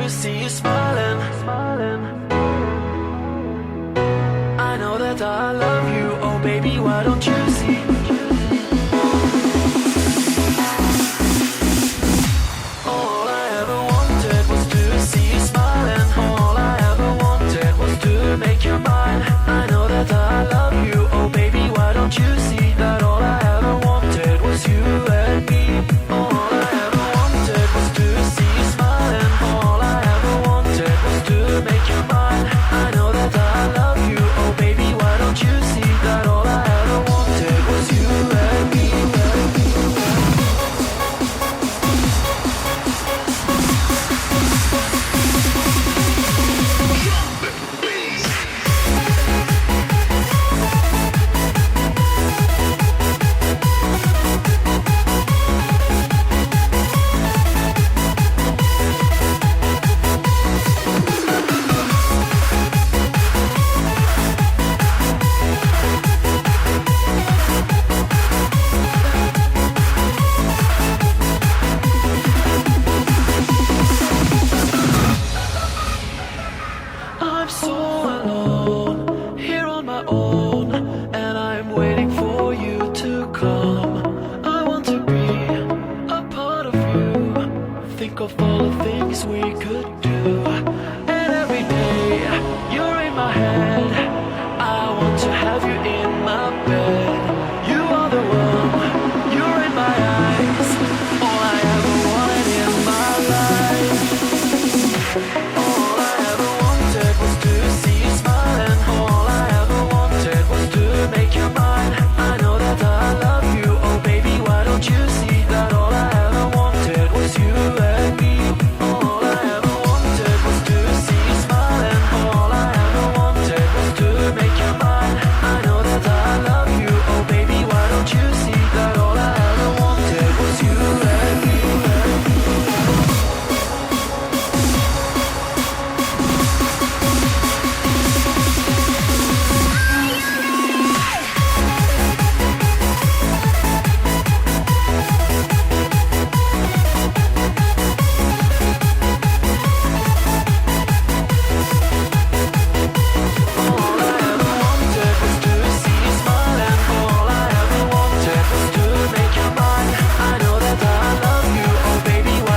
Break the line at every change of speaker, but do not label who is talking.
to see you smiling. I know that I love you, oh baby, why don't you see? All I ever wanted was to see you smiling. All I ever wanted was to make you mine. I know that I love you, oh baby, why don't you see that all I ever wanted was you and me. All I ever wanted was to see you smiling. All I ever wanted was to make you mine. I know that I love you, oh baby, why don't you see that all I ever wanted was you and me. I'm so alone, here on my own, and I'm waiting for you to come. I want to be a part of you, think of all the things we could do.